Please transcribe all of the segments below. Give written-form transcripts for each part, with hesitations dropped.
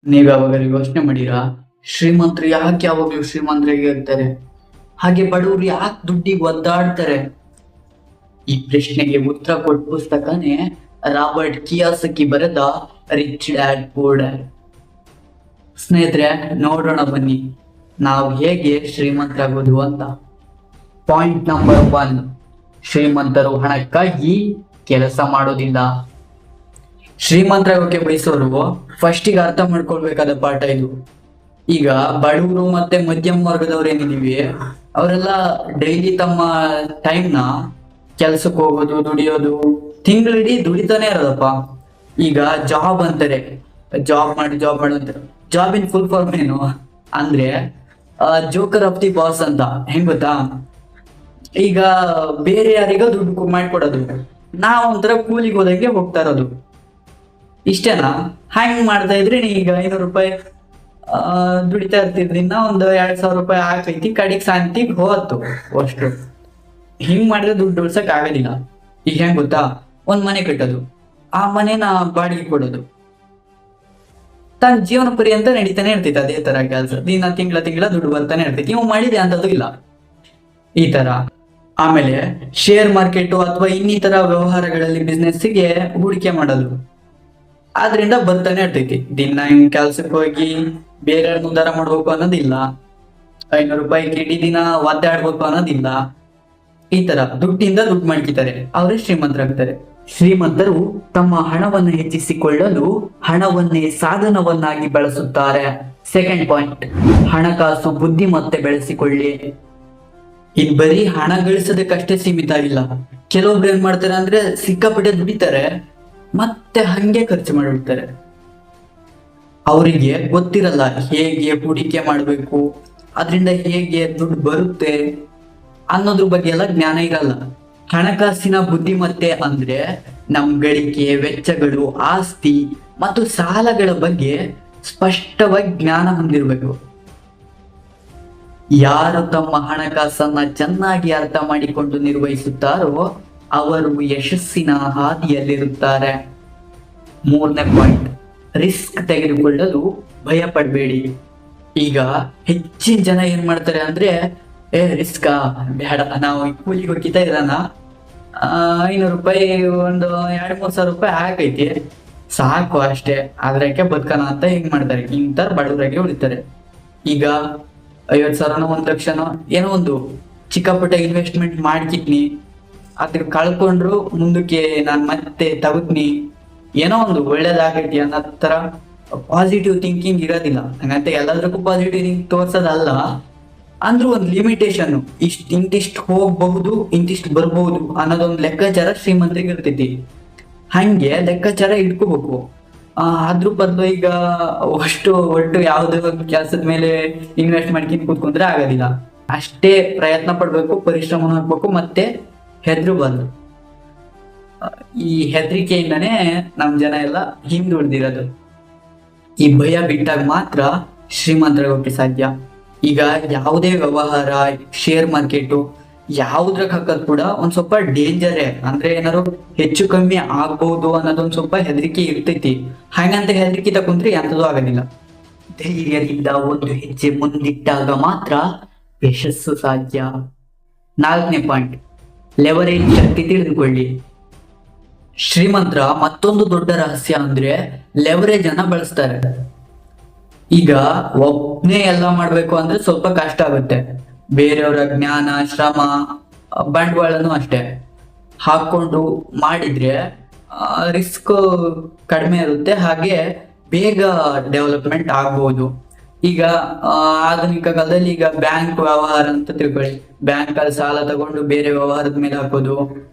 ನೀವ್ ಯಾವಾಗಾದ್ರೂ ಯೋಚನೆ ಮಾಡಿರಾ, ಶ್ರೀಮಂತರು ಯಾಕೆ ಯಾವಾಗ್ಲೂ ಶ್ರೀಮಂತರಾಗಿ ಇರ್ತಾರೆ, ಹಾಗೆ ಬಡವರು ಯಾಕೆ ದುಡ್ಡಿಗೆ ಒದ್ದಾಡ್ತಾರೆ? ಈ ಪ್ರಶ್ನೆಗೆ ಉತ್ತರ ಕೊಟ್ಟ ಪುಸ್ತಕನೇ ರಾಬರ್ಟ್ ಕಿಯಾಸಕಿ ಬರೆದ ರಿಚ್ ಡ್ಯಾಡ್ ಪೂರ್ ಡ್ಯಾಡ್. ಸ್ನೇಹಿತರೆ, ನೋಡೋಣ ಬನ್ನಿ ನಾವು ಹೇಗೆ ಶ್ರೀಮಂತರಾಗೋದು ಅಂತ. ಪಾಯಿಂಟ್ ನಂಬರ್ 1, ಶ್ರೀಮಂತರು ಹಣಕ್ಕಾಗಿ ಕೆಲಸ ಮಾಡೋದಿಲ್ಲ. ಶ್ರೀಮಂತರಾಗೋಕೆ ಬಯಸೋರು ಫಸ್ಟಿಗೆ ಅರ್ಥ ಮಾಡ್ಕೊಳ್ಬೇಕಾದ ಪಾಠ ಇದು. ಈಗ ಬಡವರು ಮತ್ತೆ ಮಧ್ಯಮ ವರ್ಗದವ್ರು ಏನಿದೀವಿ, ಅವರೆಲ್ಲ ಡೈಲಿ ತಮ್ಮ ಟೈಮ್ನ ಕೆಲ್ಸಕ್ಕೆ ಹೋಗೋದು, ದುಡಿಯೋದು, ತಿಂಗಳಿಡೀ ದುಡಿತಾನೆ ಇರೋದಪ್ಪ. ಈಗ ಜಾಬ್ ಅಂತಾರೆ, ಜಾಬ್ ಮಾಡು ಅಂತಾರೆ. ಜಾಬಿನ್ ಫುಲ್ ಫಾರ್ಮ್ ಏನು ಅಂದ್ರೆ ಜೋಕರ್ ಆಫ್ ದಿ ಬಾಸ್ ಅಂತ. ಹೆಂಗ್ ಗೊತ್ತಾ, ಈಗ ಬೇರೆ ಯಾರಿಗ ದುಡ್ಡು ಮಾಡ್ಕೊಡೋದು, ನಾವ್ ಒಂಥರ ಕೂಲಿಗೆ ಹೋದಂಗೆ ಹೋಗ್ತಾ ಇರೋದು. ಇಷ್ಟೇನಾ? ಹ್ಯಾಂಗ್ ಮಾಡ್ತಾ ಇದ್ರಿ, ಈಗ 500 ರೂಪಾಯಿ ದುಡಿತಾ ಇರ್ತಿದ್ರಿಂದ ಒಂದು 2000 ರೂಪಾಯಿ ಹಾಕೈತಿ, ಕಡಿಗೆ ಶಾಂತಿಗೆ ಹೋತು ಅಷ್ಟು. ಹಿಂಗ್ ಮಾಡಿದ್ರೆ ದುಡ್ಡು ಉಳ್ಸಕ್ ಆಗೋದಿಲ್ಲ. ಈಗ ಹೆಂಗ್ ಗೊತ್ತಾ, ಒಂದ್ ಮನೆ ಕಟ್ಟೋದು, ಆ ಮನೆನ ಬಾಡಿಗೆ ಕೊಡೋದು, ತನ್ನ ಜೀವನ ಪರ್ಯಂತ ನಡೀತಾನೆ ಇರ್ತೈತಿ ಅದೇ ತರ ಕೆಲಸ. ದಿನ ತಿಂಗಳ ದುಡ್ಡು ಬರ್ತಾನೆ ಇರ್ತೈತಿ. ಇವ್ ಮಾಡಿದೆ ಅಂತದ್ದು ಇಲ್ಲ ಈ ತರ. ಆಮೇಲೆ ಶೇರ್ ಮಾರ್ಕೆಟ್ ಅಥವಾ ಇನ್ನಿತರ ವ್ಯವಹಾರಗಳಲ್ಲಿ ಬಿಸ್ನೆಸ್ಗೆ ಹೂಡಿಕೆ ಮಾಡೋದು, ಆದ್ರಿಂದ ಬರ್ತಾನೆ ಇರ್ತೈತಿ. ದಿನ ಹಿಂಗ್ ಕೆಲ್ಸಕ್ಕೆ ಹೋಗಿ ಬೇರೆ ಉದ್ಧಾರ ಮಾಡ್ಬೇಕು ಅನ್ನೋದಿಲ್ಲ, 500 ರೂಪಾಯಿ ಇಡೀ ದಿನ ಒದ್ದಾಡ್ಬೇಕು ಅನ್ನೋದಿಲ್ಲ. ಈ ತರ ದುಡ್ಡಿಂದ ದುಡ್ಡು ಮಾಡ್ಕಿತಾರೆ, ಅವರೇ ಶ್ರೀಮಂತರಾಗ್ತಾರೆ. ಶ್ರೀಮಂತರು ತಮ್ಮ ಹಣವನ್ನು ಹೆಚ್ಚಿಸಿಕೊಳ್ಳಲು ಹಣವನ್ನೇ ಸಾಧನವನ್ನಾಗಿ ಬಳಸುತ್ತಾರೆ. ಸೆಕೆಂಡ್ ಪಾಯಿಂಟ್, ಹಣಕಾಸು ಬುದ್ಧಿಮತ್ತೆ ಬೆಳೆಸಿಕೊಳ್ಳಿ. ಇನ್ ಬರೀ ಹಣ ಗಳಿಸೋದಕ್ಕಷ್ಟೇ ಸೀಮಿತ ಇಲ್ಲ. ಕೆಲವೊಬ್ರು ಏನ್ ಮಾಡ್ತಾರೆ ಅಂದ್ರೆ ಸಿಕ್ಕಾಪಟ್ಟೆ ದುಡಿತಾರೆ, ಮತ್ತೆ ಹಂಗೆ ಖರ್ಚು ಮಾಡಿಬಿಡ್ತಾರೆ. ಅವರಿಗೆ ಗೊತ್ತಿರಲ್ಲ ಹೇಗೆ ಹೂಡಿಕೆ ಮಾಡಬೇಕು, ಅದರಿಂದ ಹೇಗೆ ದುಡ್ಡು ಬರುತ್ತೆ ಅನ್ನೋದ್ರ ಬಗ್ಗೆ ಎಲ್ಲ ಜ್ಞಾನ ಇರಲ್ಲ. ಹಣಕಾಸಿನ ಬುದ್ಧಿಮತ್ತೆ ಅಂದ್ರೆ ನಮ್ ಗಳಿಕೆ, ವೆಚ್ಚಗಳು, ಆಸ್ತಿ ಮತ್ತು ಸಾಲಗಳ ಬಗ್ಗೆ ಸ್ಪಷ್ಟವಾಗಿ ಜ್ಞಾನ ಹೊಂದಿರಬೇಕು. ಯಾರು ತಮ್ಮ ಹಣಕಾಸನ್ನ ಚೆನ್ನಾಗಿ ಅರ್ಥ ಮಾಡಿಕೊಂಡು ನಿರ್ವಹಿಸುತ್ತಾರೋ ಅವರು ಯಶಸ್ಸಿನ ಹಾದಿಯಲ್ಲಿರುತ್ತಾರೆ. ಮೂರನೇ ಪಾಯಿಂಟ್, ರಿಸ್ಕ್ ತೆಗೆದುಕೊಳ್ಳಲು ಭಯ ಪಡಬೇಡಿ. ಈಗ ಹೆಚ್ಚಿನ ಜನ ಏನ್ ಮಾಡ್ತಾರೆ ಅಂದ್ರೆ, ರಿಸ್ಕಾ ಬೇಡ, ನಾವು ಕೂಲಿಗೆ ಹೋಗಿತಾ ಇರೋಣ, 500 ರೂಪಾಯಿ ಒಂದು 2-3 ಸಾವಿರ ರೂಪಾಯಿ ಹಾಕೈತಿ, ಸಾಕು ಅಷ್ಟೇ, ಅದ್ರಕ್ಕೆ ಬದುಕನ ಅಂತ ಹಿಂಗ್ ಮಾಡ್ತಾರೆ. ಇಂತರ ಬಡವರಾಗಿ ಉಳಿತಾರೆ. ಈಗ 50,000ನೋ 1,00,000ನೋ ಏನೋ ಒಂದು ಚಿಕ್ಕಪುಟ್ಟ ಇನ್ವೆಸ್ಟ್ಮೆಂಟ್ ಮಾಡ್ಕಿದ್ನಿ, ಅದ್ರ ಕಳ್ಕೊಂಡ್ರು ಮುಂದಕ್ಕೆ ನಾನ್ ಮತ್ತೆ ತಗೋತೀನಿ, ಏನೋ ಒಂದು ಒಳ್ಳೇದಾಗೈತಿ ಅನ್ನೋ ತರ ಪಾಸಿಟಿವ್ ಥಿಂಕಿಂಗ್ ಇರೋದಿಲ್ಲ. ಹಂಗಂತ ಎಲ್ಲದಕ್ಕೂ ಪಾಸಿಟಿವ್ ಥಿಂಕ್ ತೋರ್ಸೋದಲ್ಲ, ಅಂದ್ರೂ ಒಂದು ಲಿಮಿಟೇಷನ್, ಇಂತಿಷ್ಟು ಹೋಗ್ಬಹುದು, ಇಂತಿಷ್ಟು ಬರ್ಬಹುದು ಅನ್ನೋದೊಂದು ಲೆಕ್ಕಾಚಾರ ಶ್ರೀಮಂತರಿಗೆ ಇರ್ತೈತಿ. ಹಂಗೆ ಲೆಕ್ಕಾಚಾರ ಇಟ್ಕೋಬೇಕು. ಅದ್ರ ಬದಲು ಈಗ ಒಟ್ಟು ಯಾವ್ದು ಕೆಲಸದ ಮೇಲೆ ಇನ್ವೆಸ್ಟ್ ಮಾಡ್ಕೊಂಡು ಕೂತ್ಕೊಂಡ್ರೆ ಆಗೋದಿಲ್ಲ. ಅಷ್ಟೇ ಪ್ರಯತ್ನ ಪಡ್ಬೇಕು, ಪರಿಶ್ರಮ ಹಾಕ್ಬೇಕು, ಮತ್ತೆ ಹೆದ್ರಬಾರ್ದು. ಈ ಹೆದರಿಕೆಯಿಂದನೇ ನಮ್ ಜನ ಎಲ್ಲ ಹಿಂದುಳಿದಿರೋದು. ಈ ಭಯ ಬಿಟ್ಟಾಗ ಮಾತ್ರ ಶ್ರೀಮಂತರಾಗೋಕೆ ಸಾಧ್ಯ. ಈಗ ಯಾವುದೇ ವ್ಯವಹಾರ, ಶೇರ್ ಮಾರ್ಕೆಟು, ಯಾವ್ದ್ರಾಗ ಹಾಕೋದು ಕೂಡ ಒಂದ್ ಸ್ವಲ್ಪ ಡೇಂಜರೇ. ಅಂದ್ರೆ ಏನಾದ್ರು ಹೆಚ್ಚು ಕಮ್ಮಿ ಆಗ್ಬಹುದು ಅನ್ನೋದೊಂದ್ ಸ್ವಲ್ಪ ಹೆದರಿಕೆ ಇರ್ತೈತಿ. ಹಾಗಂತ ಹೆದರಿಕೆ ತಕೊಂಡ್ರೆ ಎಂಥದ್ದು ಆಗೋದಿಲ್ಲ. ಧೈರ್ಯದಿಂದ ಒಂದು ಹೆಜ್ಜೆ ಮುಂದಿಟ್ಟಾಗ ಮಾತ್ರ ಯಶಸ್ಸು ಸಾಧ್ಯ. 4ನೇ ಪಾಯಿಂಟ್, ಲೆವರೇಜ್ ಶಕ್ತಿ ತಿಳಿದುಕೊಳ್ಳಿ. ಶ್ರೀಮಂತರ ಮತ್ತೊಂದು ದೊಡ್ಡ ರಹಸ್ಯ ಅಂದ್ರೆ ಲೆವರೇಜ್ ಅನ್ನ ಬಳಸ್ತಾರೆ. ಈಗ ಒಬ್ನೇ ಎಲ್ಲ ಮಾಡ್ಬೇಕು ಅಂದ್ರೆ ಸ್ವಲ್ಪ ಕಷ್ಟ ಆಗುತ್ತೆ. ಬೇರೆಯವರ ಜ್ಞಾನ, ಶ್ರಮ, ಬಂಡವಾಳನು ಅಷ್ಟೇ ಹಾಕೊಂಡು ಮಾಡಿದ್ರೆ ರಿಸ್ಕ್ ಕಡಿಮೆ ಇರುತ್ತೆ, ಹಾಗೆ ಬೇಗ ಡೆವಲಪ್ಮೆಂಟ್ ಆಗ್ಬಹುದು. ಈಗ ಆಧುನಿಕ ಕಾಲದಲ್ಲಿ ಈಗ ಬ್ಯಾಂಕ್ ವ್ಯವಹಾರ ಅಂತ ತಿಳ್ಕೊಳ್ಳಿ, ಬ್ಯಾಂಕ್ ಅಲ್ಲಿ ಸಾಲ ತಗೊಂಡು ಬೇರೆ ವ್ಯವಹಾರದ ಮೇಲೆ ಹಾಕೋದು,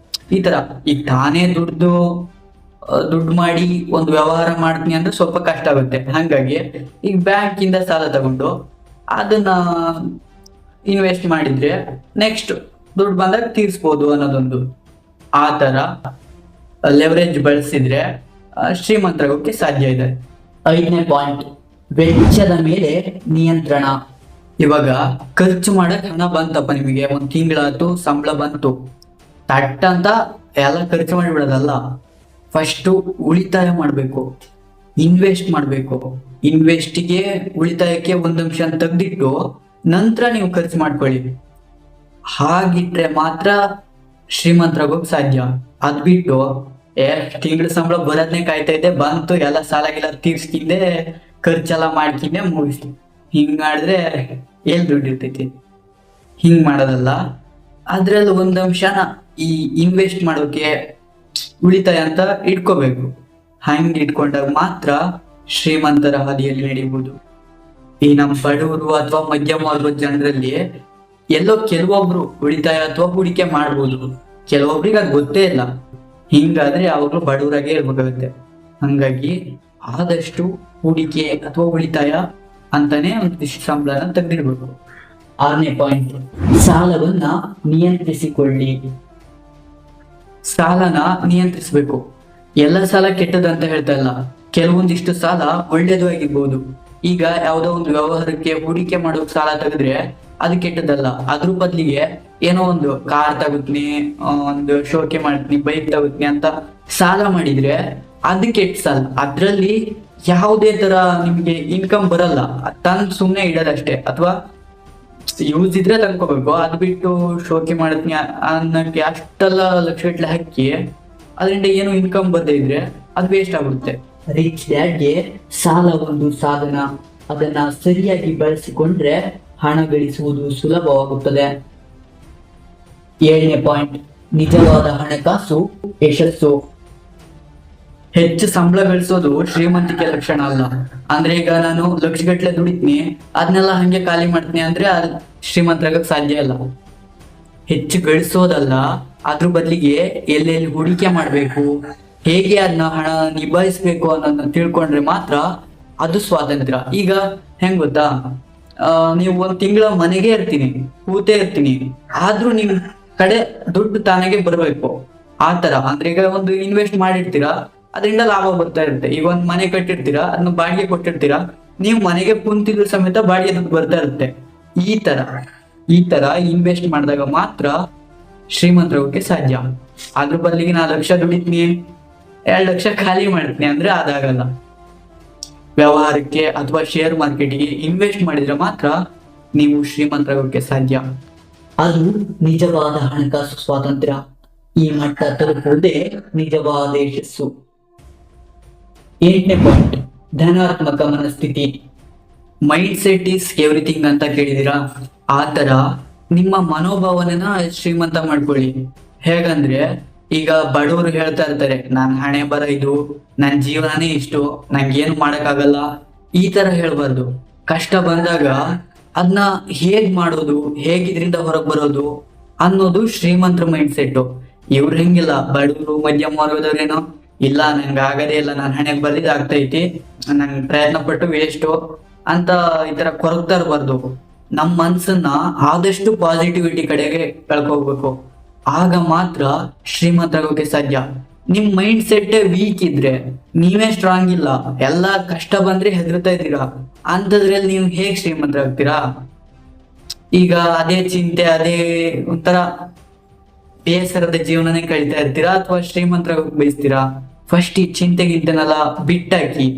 ಈ ತರ. ಈಗ ತಾನೇ ದುಡ್ಡು ಮಾಡಿ ಒಂದು ವ್ಯವಹಾರ ಮಾಡ್ತೀನಿ ಅಂದ್ರೆ ಸ್ವಲ್ಪ ಕಷ್ಟ ಆಗುತ್ತೆ. ಹಂಗಾಗಿ ಈಗ ಬ್ಯಾಂಕ್ ಇಂದ ಸಾಲ ತಗೊಂಡು ಅದನ್ನ ಇನ್ವೆಸ್ಟ್ ಮಾಡಿದ್ರೆ ನೆಕ್ಸ್ಟ್ ದುಡ್ಡು ಬಂದಾಗ ತೀರ್ಸ್ಬೋದು ಅನ್ನೋದೊಂದು. ಆ ತರ ಲೆವರೇಜ್ ಬಳಸಿದ್ರೆ ಶ್ರೀಮಂತರಾಗೋಕೆ ಸಾಧ್ಯ ಇದೆ. 5ನೇ ಪಾಯಿಂಟ್, ವೆಚ್ಚದ ಮೇಲೆ ನಿಯಂತ್ರಣ. ಇವಾಗ ಖರ್ಚು ಮಾಡಕ್ ಹಣ ಬಂತಪ್ಪ ನಿಮಗೆ, ಒಂದ್ ತಿಂಗಳಾಯ್ತು, ಸಂಬಳ ಬಂತು, ತಟ್ ಅಂತ ಎಲ್ಲ ಖರ್ಚು ಮಾಡಿಬಿಡೋದಲ್ಲ. ಫಸ್ಟು ಉಳಿತಾಯ ಮಾಡಬೇಕು. ಇನ್ವೆಸ್ಟ್ ಮಾಡಬೇಕು. ಇನ್ವೆಸ್ಟಿಗೆ ಉಳಿತಾಯಕ್ಕೆ 1 ಅಂಶ ತೆಗೆದಿಟ್ಟು ನಂತರ ನೀವು ಖರ್ಚು ಮಾಡ್ಕೊಳ್ಳಿ. ಹಾಗಿಟ್ರೆ ಮಾತ್ರ ಶ್ರೀಮಂತರಾಗೋಕ್ ಸಾಧ್ಯ. ಅದ್ ಬಿಟ್ಟು ತಿಂಗಳ ಸಂಬಳ ಬರೋದ್ನೇ ಕಾಯ್ತಾ ಇದ್ದೆ, ಬಂತು ಎಲ್ಲ ಸಾಲಾಗೆಲ್ಲ ತೀರ್ಸ್ಕಿಂದೆ ಖರ್ಚೆಲ್ಲ ಮಾಡ್ಕಿಂದೆ ಮುಗಿಸ್ತಿ. ಹಿಂಗ್ ಮಾಡಿದ್ರೆ ಎಲ್ ದುಡ್ಡು ಇರ್ತೈತಿ? ಹಿಂಗ್ ಮಾಡೋದಲ್ಲ. ಅದ್ರಲ್ಲಿ 1 ಅಂಶನ ಈ ಇನ್ವೆಸ್ಟ್ ಮಾಡೋಕೆ ಉಳಿತಾಯ ಅಂತ ಇಟ್ಕೋಬೇಕು. ಹಂಗ್ ಇಟ್ಕೊಂಡಾಗ ಮಾತ್ರ ಶ್ರೀಮಂತರ ಹಾದಿಯಲ್ಲಿ ನಡೀಬಹುದು. ಈ ನಮ್ಮ ಬಡವರು ಅಥವಾ ಮಧ್ಯಮ ವರ್ಗದ ಜನರಲ್ಲಿ ಎಲ್ಲೋ ಕೆಲವೊಬ್ರು ಉಳಿತಾಯ ಅಥವಾ ಹೂಡಿಕೆ ಮಾಡ್ಬೋದು, ಕೆಲವೊಬ್ರಿಗೆ ಅದು ಗೊತ್ತೇ ಇಲ್ಲ. ಹಿಂಗಾದ್ರೆ ಯಾವಾಗ್ಲೂ ಬಡವರಾಗೆ ಇರ್ಬೇಕಾಗುತ್ತೆ. ಹಂಗಾಗಿ ಆದಷ್ಟು ಹೂಡಿಕೆ ಅಥವಾ ಉಳಿತಾಯ ಅಂತಾನೆ ಒಂದಿಷ್ಟು ಸಂಬಳನ ತೆಗೆದಿರ್ಬೇಕು. 6ನೇ ಪಾಯಿಂಟ್, ಸಾಲವನ್ನ ನಿಯಂತ್ರಿಸಿಕೊಳ್ಳಿ. ಸಾಲನ ನಿಯಂತ್ರಿಸಬೇಕು. ಎಲ್ಲ ಸಾಲ ಕೆಟ್ಟದಂತ ಹೇಳ್ತಾ ಇಲ್ಲ, ಕೆಲವೊಂದಿಷ್ಟು ಸಾಲ ಒಳ್ಳೇದು ಆಗಿರ್ಬೋದು. ಈಗ ಯಾವ್ದೋ ಒಂದು ವ್ಯವಹಾರಕ್ಕೆ ಹೂಡಿಕೆ ಮಾಡೋಕ್ ಸಾಲ ತೆಗೆದ್ರೆ ಅದು ಕೆಟ್ಟದಲ್ಲ. ಅದ್ರ ಬದ್ಲಿಗೆ ಏನೋ ಒಂದು ಕಾರ್ ತಗೋತೀನಿ, ಒಂದು ಶೋಕಿ ಮಾಡ್ತೀನಿ, ಬೈಕ್ ತಗೋತೀನಿ ಅಂತ ಸಾಲ ಮಾಡಿದ್ರೆ ಅದು ಕೆಟ್ಟ ಸಾಲ. ಅದ್ರಲ್ಲಿ ಯಾವುದೇ ತರ ನಿಮ್ಗೆ ಇನ್ಕಮ್ ಬರಲ್ಲ, ತಂದ್ ಸುಮ್ನೆ ಇಡೋದಷ್ಟೇ. ಅಥವಾ ಯೂಸ್ ಇದ್ರೆ ತಂದ್ಕೋಬೇಕು. ಅದ್ ಬಿಟ್ಟು ಶೋಕಿ ಮಾಡ್ತೀನಿ ಅನ್ನಕ್ಕೆ ಅಷ್ಟೆಲ್ಲ ಲಕ್ಷಗಟ್ಲೆ ಹಾಕಿ ಅದರಿಂದ ಏನು ಇನ್ಕಮ್ ಬರದೇ ಇದ್ರೆ ಅದು ವೇಸ್ಟ್ ಆಗುತ್ತೆ. ರಿಚ್ ಡ್ಯಾಡ್ಗೆ ಸಾಲ ಒಂದು ಸಾಧನ, ಅದನ್ನ ಸರಿಯಾಗಿ ಬಳಸಿಕೊಂಡ್ರೆ ಹಣ ಗಳಿಸುವುದು ಸುಲಭವಾಗುತ್ತದೆ. 7ನೇ ಪಾಯಿಂಟ್, ನಿಜವಾದ ಹಣಕಾಸು ಯಶಸ್ಸು. ಹೆಚ್ಚು ಸಂಬಳ ಗಳಿಸೋದು ಶ್ರೀಮಂತಿಕೆ ಲಕ್ಷಣ ಅಲ್ಲ. ಅಂದ್ರೆ ಈಗ ನಾನು ಲಕ್ಷಗಟ್ಲೆ ದುಡಿತೀನಿ, ಅದನ್ನೆಲ್ಲ ಹಂಗೆ ಖಾಲಿ ಮಾಡ್ತೀನಿ ಅಂದ್ರೆ ಶ್ರೀಮಂತರಾಗಕ್ ಸಾಧ್ಯ ಇಲ್ಲ. ಹೆಚ್ಚು ಗಳಿಸೋದಲ್ಲ, ಅದ್ರ ಬದಲಿಗೆ ಎಲ್ಲೆಲ್ಲಿ ಹೂಡಿಕೆ ಮಾಡ್ಬೇಕು, ಹೇಗೆ ಅದನ್ನ ಹಣ ನಿಭಾಯಿಸ್ಬೇಕು ಅನ್ನೋದನ್ನ ತಿಳ್ಕೊಂಡ್ರೆ ಮಾತ್ರ ಅದು ಸ್ವಾತಂತ್ರ್ಯ. ಈಗ ಹೆಂಗ್ ಗೊತ್ತಾ, ನೀವು 1 ತಿಂಗಳ ಮನೆಗೆ ಇರ್ತೀನಿ, ಕೂತೇ ಇರ್ತೀನಿ, ಆದ್ರೂ ನಿಮ್ ಕಡೆ ದುಡ್ಡು ತಾನಾಗೆ ಬರ್ಬೇಕು. ಆ ತರ ಅಂದ್ರೆ ಈಗ ಒಂದು ಇನ್ವೆಸ್ಟ್ ಮಾಡಿರ್ತೀರಾ, ಅದರಿಂದ ಲಾಭ ಬರ್ತಾ ಇರುತ್ತೆ. ಈಗ ಒಂದ್ ಮನೆ ಕಟ್ಟಿರ್ತೀರಾ, ಅದನ್ನ ಬಾಡಿಗೆ ಕೊಟ್ಟಿರ್ತೀರಾ, ನೀವು ಮನೆಗೆ ಕುಂತಿದ್ರು ಸಮೇತ ಬಾಡಿಗೆ ದುಡ್ಡು ಬರ್ತಾ ಇರುತ್ತೆ. ಈ ತರ ಇನ್ವೆಸ್ಟ್ ಮಾಡಿದಾಗ ಮಾತ್ರ ಶ್ರೀಮಂತರಾಗೋಕೆ ಸಾಧ್ಯ. ಅದ್ರ ಬದಲಿಗೆ 4 ಲಕ್ಷ ದುಡಿತೀನಿ, 2 ಲಕ್ಷ ಖಾಲಿ ಮಾಡ್ತೀನಿ ಅಂದ್ರೆ ಅದಾಗಲ್ಲ. ವ್ಯವಹಾರಕ್ಕೆ ಅಥವಾ ಶೇರ್ ಮಾರ್ಕೆಟ್ಗೆ ಇನ್ವೆಸ್ಟ್ ಮಾಡಿದ್ರೆ ಮಾತ್ರ ನೀವು ಶ್ರೀಮಂತರಾಗೋಕೆ ಸಾಧ್ಯ. ಅದು ನಿಜವಾದ ಹಣಕಾಸು ಸ್ವಾತಂತ್ರ್ಯ. ಈ ಮಟ್ಟ ತಲುಪುವುದೇ ನಿಜವಾದ ಯಶಸ್ಸು. 8ನೇ ಪಾಯಿಂಟ್, ಧನಾತ್ಮಕ ಮನಸ್ಥಿತಿ. ಮೈಂಡ್ ಸೆಟ್ ಈಸ್ ಎವ್ರಿಥಿಂಗ್ ಅಂತ ಕೇಳಿದಿರಾ? ಆ ತರ ನಿಮ್ಮ ಮನೋಭಾವನೆನ ಶ್ರೀಮಂತ ಮಾಡ್ಕೊಳ್ಳಿ. ಹೇಗಂದ್ರೆ ಈಗ ಬಡವರು ಹೇಳ್ತಾ ಇರ್ತಾರೆ, ನಾನ್ ಹಣೆ ಬರ ಇದು, ನನ್ ಜೀವನನೇ ಇಷ್ಟು, ನಂಗೇನು ಮಾಡಕ್ಕಾಗಲ್ಲ, ಈ ತರ ಹೇಳ್ಬಾರ್ದು. ಕಷ್ಟ ಬಂದಾಗ ಅದನ್ನ ಹೇಗ್ ಮಾಡೋದು, ಹೇಗಿದ್ರಿಂದ ಹೊರಗೆ ಬರೋದು ಅನ್ನೋದು ಶ್ರೀಮಂತರ ಮೈಂಡ್ ಸೆಟ್. ಇವ್ರು ಹೆಂಗಿಲ್ಲ, ಬಡವರು ಮಧ್ಯಮ ವರ್ಗದವ್ರೇನೋ ಇಲ್ಲ, ನಂಗೆ ಆಗದೇ ಇಲ್ಲ, ನಾನು ಹಣೆಗೆ ಬರ್ದಿದ್ದು ಆಗ್ತೈತಿ, ನಂಗೆ ಪ್ರಯತ್ನ ಪಟ್ಟು ವೇಸ್ಟು ಅಂತ ಈ ತರ ಕೊರಗ್ತಾ ಇರಬಾರ್ದು. ನಮ್ಮ ಮನ್ಸನ್ನ ಆದಷ್ಟು ಪಾಸಿಟಿವಿಟಿ ಕಡೆಗೆ ಕಳ್ಕೋಬೇಕು. ಆಗ ಮಾತ್ರ ಶ್ರೀಮಂತರಾಗೋಕೆ ಸಾಧ್ಯ. ನಿಮ್ ಮೈಂಡ್ ಸೆಟ್ ವೀಕ್ ಇದ್ರೆ ನೀವೇ ಸ್ಟ್ರಾಂಗ್ ಇಲ್ಲ, ಎಲ್ಲ ಕಷ್ಟ ಬಂದ್ರೆ ಹೆದರ್ತಾ ಇದ್ದೀರಾ, ಅಂತದ್ರಲ್ಲಿ ನೀವು ಹೇಗ್ ಶ್ರೀಮಂತರಾಗ್ತೀರಾ? ಈಗ ಅದೇ ಚಿಂತೆ, ಅದೇ ಒಂಥರ ಬೇಸರದ ಜೀವನನೇ ಕಳೀತಾ ಇರ್ತೀರಾ ಅಥವಾ ಶ್ರೀಮಂತರಾಗೋಕ್ ಬಯಸ್ತೀರಾ? ಫಸ್ಟ್ ಈ ಚಿಂತೆಗಿಂತನೆಲ್ಲ ಬಿಟ್ಟಾಕಿ,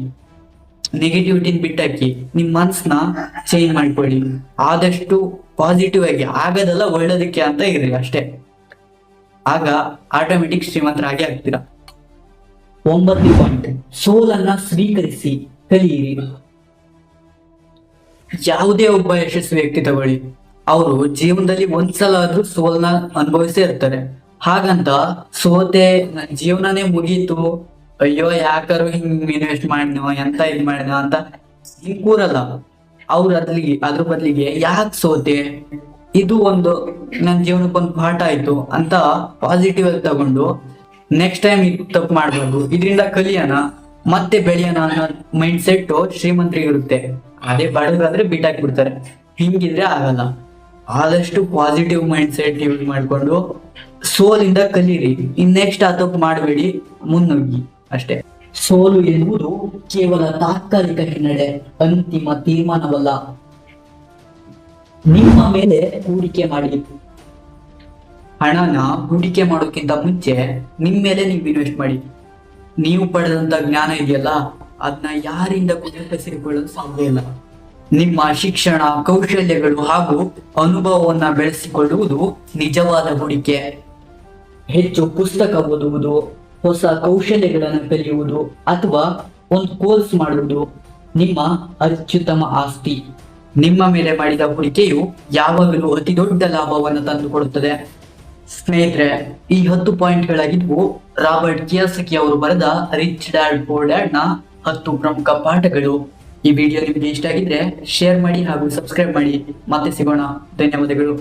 ನೆಗೆಟಿವಿಟಿನ ಬಿಟ್ಟಾಕಿ, ನಿಮ್ ಮನ್ಸನ್ನ ಚೇಂಜ್ ಮಾಡ್ಕೊಳ್ಳಿ. ಆದಷ್ಟು ಪಾಸಿಟಿವ್ ಆಗಿ, ಆಗೋದೆಲ್ಲ ಒಳ್ಳೇದಕ್ಕೆ ಅಂತ ಇರ್ರಿ ಅಷ್ಟೇ. ಆಗ ಆಟೋಮೆಟಿಕ್ ಶ್ರೀಮಂತರಾಗಿ ಆಗ್ತೀರಾ. 9ನೇ ಪಾಯಿಂಟ್, ಸೋಲನ್ನ ಸ್ವೀಕರಿಸಿ ಕಲಿಯಿರಿ. ಯಾವುದೇ ಒಬ್ಬ ಯಶಸ್ವಿ ವ್ಯಕ್ತಿ ತಗೊಳ್ಳಿ, ಅವರು ಜೀವನದಲ್ಲಿ ಒಂದ್ಸಲ ಆದ್ರೂ ಸೋಲ್ನ ಅನುಭವಿಸೇ ಇರ್ತಾರೆ. ಹಾಗಂತ ಸೋತೆ ನನ್ ಜೀವನನೇ ಮುಗೀತು, ಅಯ್ಯೋ ಯಾಕಾರು ಹಿಂಗ್ ಇನ್ವೆಸ್ಟ್ ಮಾಡಿದ್ನೋ, ಎಂತ ಇದ್ ಮಾಡಿದ್ನೋ ಅಂತ ಹಿಂಗ್ ಕೂರಲ್ಲ. ಅವ್ರು ಅದ್ರ ಬದಲಿಗೆ ಯಾಕೆ ಸೋತೆ, ಇದು ಒಂದು ನನ್ನ ಜೀವನಕ್ಕೊಂದು ಪಾಠ ಆಯ್ತು ಅಂತ ಪಾಸಿಟಿವ್ ಆಗಿ ತಗೊಂಡು ನೆಕ್ಸ್ಟ್ ಟೈಮ್ ಇದು ತಪ್ಪು ಮಾಡ್ಬೋದು, ಇದರಿಂದ ಕಲಿಯೋಣ, ಮತ್ತೆ ಬೆಳೆಯೋಣ ಅನ್ನೋ ಮೈಂಡ್ ಸೆಟ್ ಶ್ರೀಮಂತರಿಗಿರುತ್ತೆ. ಅದೇ ಬಡವರಾದ್ರೆ ಬಿಟ್ಟಾಕ್ಬಿಡ್ತಾರೆ. ಹಿಂಗಿದ್ರೆ ಆಗಲ್ಲ. ಆದಷ್ಟು ಪಾಸಿಟಿವ್ ಮೈಂಡ್ ಸೆಟ್ ಯೂಸ್ ಮಾಡ್ಕೊಂಡು ಸೋಲಿಂದ ಕಲೀರಿ. ಇನ್ ನೆಕ್ಸ್ಟ್ ಆ ತಪ್ಪು ಮಾಡಬೇಡಿ, ಮುನ್ನುಗ್ಗಿ ಅಷ್ಟೇ. ಸೋಲು ಎನ್ನುವುದು ಕೇವಲ ತಾತ್ಕಾಲಿಕ ಹಿನ್ನಡೆ, ಅಂತಿಮ ತೀರ್ಮಾನವಲ್ಲ. ನಿಮ್ಮ ಮೇಲೆ ಹೂಡಿಕೆ ಮಾಡಿ. ಹಣನ ಹೂಡಿಕೆ ಮಾಡೋಕ್ಕಿಂತ ಮುಂಚೆ ನಿಮ್ಮ ಮೇಲೆ ನೀವು ಇನ್ವೆಸ್ಟ್ ಮಾಡಿ. ನೀವು ಪಡೆದಂತ ಜ್ಞಾನ ಇದೆಯಲ್ಲ, ಅದನ್ನ ಯಾರಿಂದ ಕೂಡ ಹೆಸರಿಕೊಳ್ಳಲು ಸಾಧ್ಯ ಇಲ್ಲ. ನಿಮ್ಮ ಶಿಕ್ಷಣ, ಕೌಶಲ್ಯಗಳು ಹಾಗೂ ಅನುಭವವನ್ನ ಬೆಳೆಸಿಕೊಳ್ಳುವುದು ನಿಜವಾದ ಹೂಡಿಕೆ. ಹೆಚ್ಚು ಪುಸ್ತಕ ಓದುವುದು, ಹೊಸ ಕೌಶಲ್ಯಗಳನ್ನು ಕಲಿಯುವುದು ಅಥವಾ ಒಂದು ಕೋರ್ಸ್ ಮಾಡುವುದು ನಿಮ್ಮ ಅತ್ಯುತ್ತಮ ಆಸ್ತಿ. ನಿಮ್ಮ ಮೇಲೆ ಮಾಡಿದ ಹೂಡಿಕೆಯು ಯಾವಾಗಲೂ ಅತಿ ದೊಡ್ಡ ಲಾಭವನ್ನು ತಂದುಕೊಡುತ್ತದೆ. ಸ್ನೇಹಿತರೆ, ಈ 10 ಪಾಯಿಂಟ್ಗಳಾಗಿದ್ವು ರಾಬರ್ಟ್ ಕಿಯೋಸಾಕಿ ಅವರು ಬರೆದ ರಿಚ್ ಡ್ಯಾಡ್ ಪೂರ್ ಡ್ಯಾಡ್ ನ 10 ಪ್ರಮುಖ ಪಾಠಗಳು. ಈ ವಿಡಿಯೋ ನಿಮಗೆ ಇಷ್ಟ ಆಗಿದ್ರೆ ಶೇರ್ ಮಾಡಿ ಹಾಗೂ ಸಬ್ಸ್ಕ್ರೈಬ್ ಮಾಡಿ. ಮತ್ತೆ ಸಿಗೋಣ. ಧನ್ಯವಾದಗಳು.